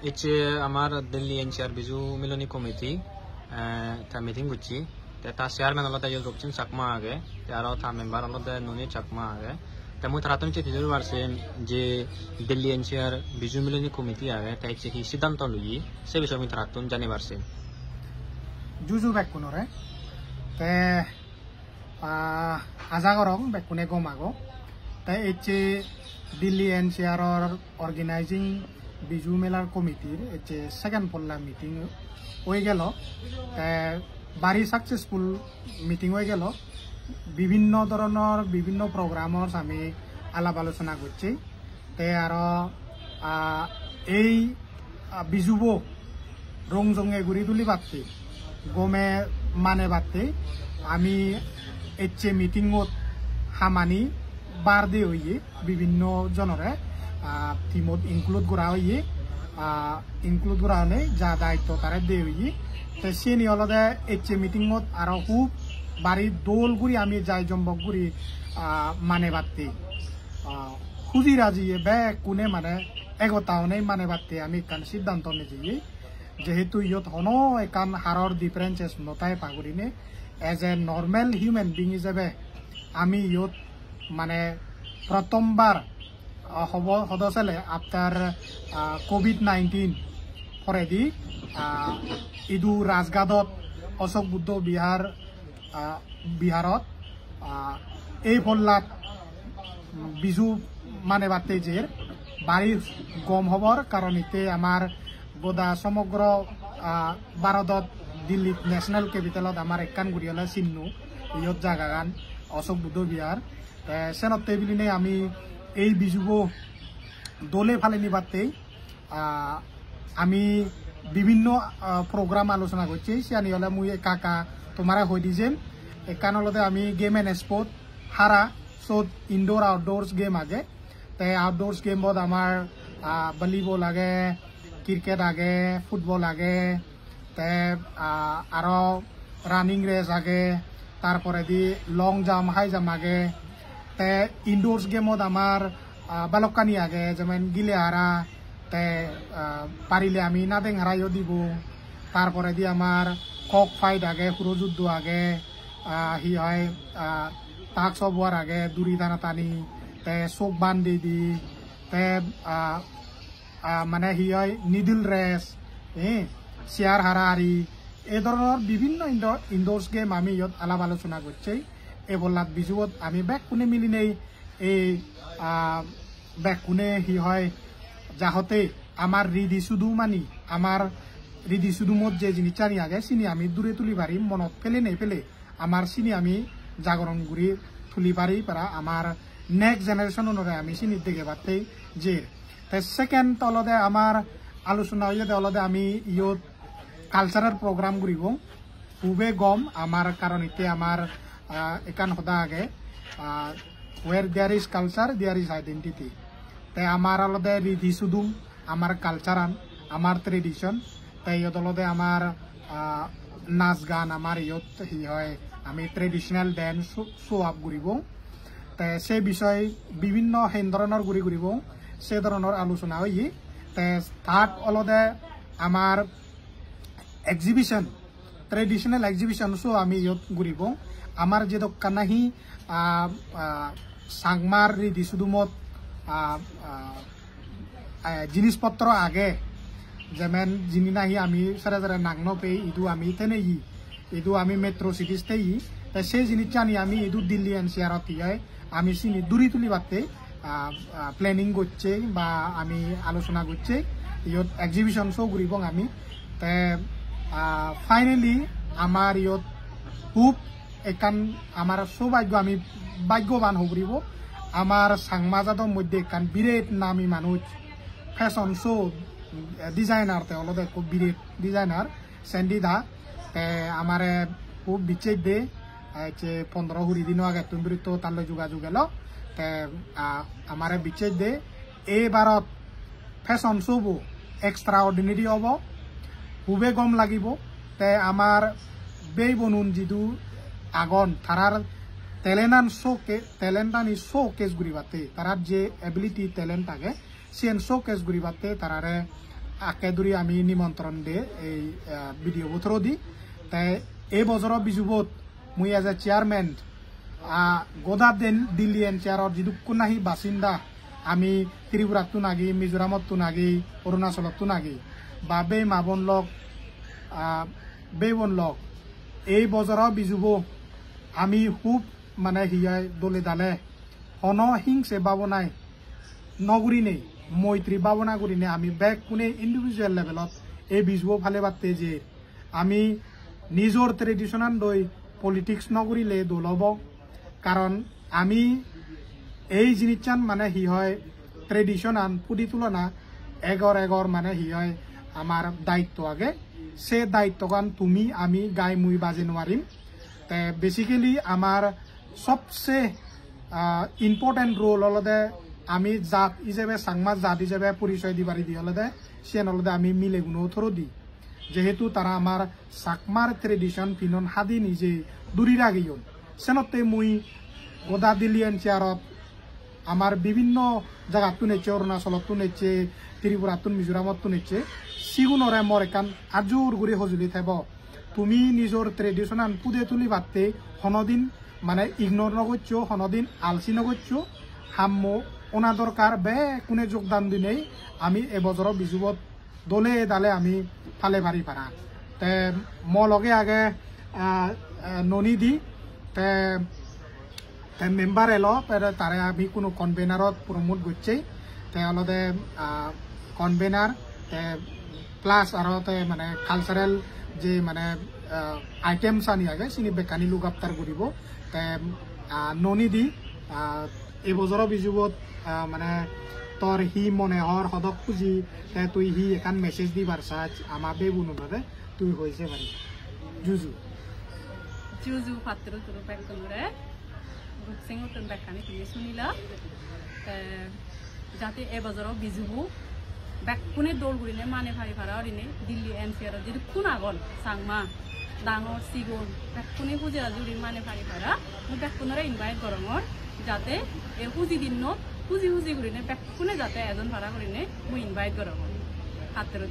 ইচ্ছে আমার Delhi NCR Biju মিলনী committee তা মিটিং করছি তা চেয়ারম্যান আলাদা ইয়ে রূপচিন চাকমা আগে আরও থা মেম্বার আলাদা নুনি চাকমা আগে তা মুই তারা তুমি চিঠি পারছে যে দিল্লি এনসিআর বিজু মিলনী কমিটি আগে তাই কি সিদ্ধান্ত লই সে বিষয়ে আমি তারা তুমি জানি পারছে জুজু বেকুনরে তে আজাগরং বেকুনে গমাগো তাই এচ্ছে দিল্লি এনসিআর অর্গানাইজিং বিজু মেলার কমিটির এচ্ছে সেকেন্ড পল্লা মিটিং হয়ে গেল বাড়ি সাকসেসফুল মিটিং হয়ে গেল বিভিন্ন ধরনের বিভিন্ন প্রোগ্রামর আমি আলাপ আলোচনা করছি তে আর এই বিজুব রংজঙে ঘুরি তুলি পারতে গমে মানে পারতে আমি এচ্ছে মিটিংত হামানি বার দিয়ে হইয়ে বিভিন্ন জনরে টিমত ইনক্লুড করা হইয়ে ইনক্লুড করা হলে যা দায়িত্ব তারা দিয়ে হইয়ে তো সে নিয়ে হলদে এচ্ছে মিটিংত আরো খুব বাড়ি দোল ঘুরি আমি যাই জম্বক ঘুরি মানে বাড়তে খুঁজি রাজিয়ে বে কোনে মানে এগোতাওনে মানে বাড়তে আমি কান সিদ্ধান্ত নিয়ে যেহেতু ইয়ত হনো একান হারর ডিফারেন্সেস নতাই পাগুরিনে as a normal human being হিসেবে আমি ইয়ত মানে প্রথমবার হব সদস্যলে আফটার কোভিড-19 পরেদি ইদু রাজঘাটত অশোক বুদ্ধ বিহারত এই ফল্লাত বিজু মানে বাতে যে বাড়ির গম হবর কারণ ইতে আমার গোদা সমগ্র ভারতত দিল্লী ন্যাশনাল ক্যাপিটালত আমার একান গুড়িয়ালা চিহ্নু ইয়ত জায়গা গান অশোক বুদ্ধ বিহার সেনত টেবিলিনে আমি এই বিজুব দলে ফালে নিবাতেই আমি বিভিন্ন প্রোগ্রাম আলোচনা করছি সিয়ানি হলে মুই কাকা তোমারা হয়ে দিছেন একান হলতে আমি গেম এন্ড স্পোর্ট হারা সব ইনডোর আউটডোর্স গেম আগে তাই আউটডোর্স গেমত আমার ভলিবল আগে ক্রিকেট আগে ফুটবল আগে তাই আরো রানিং রেস আগে তারপরে দি লং জাম্প হাই জাম্প আগে তে ইনডোর্স গেমত আমার বালকানি আগে যেমন গিলে হারা তে পারিলে আমি নাদেং হারাইও দিব তারপরে দি আমার কক ফাইট আগে পুরোযুদ্ধ আগে হি হয় তাক সবার আগে দূরি টানা টানি তে চোখ বান্ধি দি তে মানে হি হয় নিডিল রেস চেয়ার হারাহারি এই ধরনের বিভিন্ন ইনডোর্স গেম আমি ইয়ত আলাপ আলোচনা করছি এই বললাত বিজুত আমি ব্যাক কোনে মিলি নেই এই ব্যাক কোনে হি হয় যাহতে আমার রিদি শুধু মানি আমার রিদি শুধু মত যে জিনিস চানি আগে চিনি আমি দূরে তুলি পারি মনত ফেলে নেই ফেলে আমার চিনি আমি জাগরণ গুড়ি তুলি পারি পারা আমার নেক্সট জেনারেশন অনুযায়ী আমি চিনি দেখে পারতে যে সেকেন্ড তলদে আমার আলোচনা হইয়ে অলদে আমি ইয়ত কালচারাল প্রোগ্রাম ঘুরিব খুবই গম আমার কারণ এতে আমার একান সদা আগে where there is culture there is identity তাই আমার আলাদা রিধি সুদুম আমার কালচারান আমার ট্রেডিশন তাই ইয়ত আলাদা আমার নাচ গান আমার ইয়ত হি হয় আমি ট্রেডিশনাল ড্যান্স শো আপ ঘুরিব তাই সে বিষয়ে বিভিন্ন হেন ধরনের ঘুরিব সে ধরনের আলোচনা হই তাই থার্ড আলাদা আমার এক্সিবিশন ট্রেডিশনাল এক্সিবিশন শো আমি ইয়ত ঘুরিব আমার যে দোকানাহি সাংমার রিদি সুদুমত জিনিসপত্র আগে যেমন যিনি নাহি আমি সারা সারা নাগন পেয়ে ইদু আমি তেনে ইদু আমি মেট্রো সিটিসতে তাই সেই জিনিসটা আনি আমি ইদু দিল্লি এনসিআরত আমি চিনি দূরি তুলি পারতে প্ল্যানিং করছে বা আমি আলোচনা করছে ইয়ত এক্সিবিশন শো ঘুরিব আমি তাই ফাইনালি আমার ইয়ত খুব একান আমার সৌভাগ্য আমি ভাগ্যবান হবরিব আমার সাংমাজাদের মধ্যে একান বিরেট নামি মানুষ ফ্যাশন শো ডিজাইনার তে অলদে খুব বিরেট ডিজাইনার স্যান্ডি দা তে আমার খুব বিচ্ছেদ দে 15-20 দিন আগে তুমি তো তার যোগাযোগ গেল তে আমার বিচ্ছেদ দে এইবারত ফ্যাশন শো এক্সট্রা অর্ডিনারি হব খুবই গম লাগিব তে আমার বেই বনুন যিটো আগন তারার টেলেন্টানি শো কেস ঘুরিবাতে তারার যে এবিলিটি টেলেন্ট থাকে সেন শো কেস ঘুরিবাতে তারারে আকেদুরি আমি নিমন্ত্রণ দে এই ভিডিও বথর দি তাই এই বছর বিজুবত মুই এজ এ চেয়ারম্যান গোদা দেন দিল্লি এনচিআরর যিদুক্কু নাহি বাসিন্দা আমি ত্রিপুরাতো নাগি মিজোরামতো নাগি অরুণাচলতো নাগি বা বে মাবন লগ বেবন লগ এই বছর বিজুব আমি খুব মানে হিয়াই দলে দালে হন হিংসে বাবনাই নগুরি নেই মৈত্রী বাবনা করি নে আমি বেগ কোনে ইন্ডিভিজুয়াল লেভেলত এই বিজুব ভালে বাতে যে আমি নিজর ট্রেডিশনাল দই পলিটিক্স নগরিলে দলব কারণ আমি এই জিনিসচান মানে হি হয় ট্রেডিশনাল পুদি তুলনা এগর মানে হি হয় আমার দায়িত্ব আগে সে দায়িত্বগান তুমি আমি গাই মুই বাজে নোৱাৰিম তে বেসিক্যালি আমার সবচেয়ে ইম্পর্টেন্ট রোল হলদে আমি জাত হিসেবে সাংমা জাত হিসেবে পরিচয় দিবারি দি হলদে সেন হলদে আমি মিলে গুণও থরো দি যেহেতু তারা আমার সাকমার ট্রেডিশন পিনন হাদি নিজে দূরি রাগিয়ন সেনতে মুই গোদা দিল্লি এনচিআরত আমার বিভিন্ন জায়গাতো নেছে অরুণাচলতো নেছে ত্রিপুরাতো মিজোরামতো নেছে সিগুণরে মর একান আজুর গুড়ি সজুলি থাকব তুমি নিজর ট্রেডিশনাল পুদে তুলি বাতে হনদিন মানে ইগনোর নগরছো হনদিন আলসি নগরছো হাম্মো ওনা দরকার বে কোনে যোগদান দিনেই আমি এবছর বিজুবত দলে দালে আমি ফালে ভারি পারা তে ম লগে আগে ননি দি তে মেম্বার এলো তারে আমি কোনো কনভেনারত প্রমোট করছে তে অলদে কনভেনার তে প্লাস আর মানে কালচারাল যে মানে আইটেমস আনি আগে চিনি বেকানি লোক আফতার করিব তে ননি দি এবছর বিজুবত মানে তোর হি মনে হর সদক খুঁজি তুই হি এখান মেসেজ দি পারছা আমার বেবুনো ভাবে তুই হয়েছে পারি জুজু পাত্র তোর ব্যাকরে রূপসিং তোর ব্যাখ্যানি তুমি শুনিলা যাতে এবছর বিজুবু ব্যাকুনে দৌড় গুড়িনে মানে ভারি ভাড়া অরিনে দিল্লি এনচিআর যদি কোন আগন সাংমা ডাঙর সিগুন ব্যাকুনে পুজা জুড়ি মানে ভারি ভাড়া মই ব্যাকুনরে ইনভাইট করঙর যাতে এ হুজি দিন হুজি গুড়িনে ব্যাকুনে যাতে এজন ভাড়া করিনে মই ইনভাইট করঙর হাতের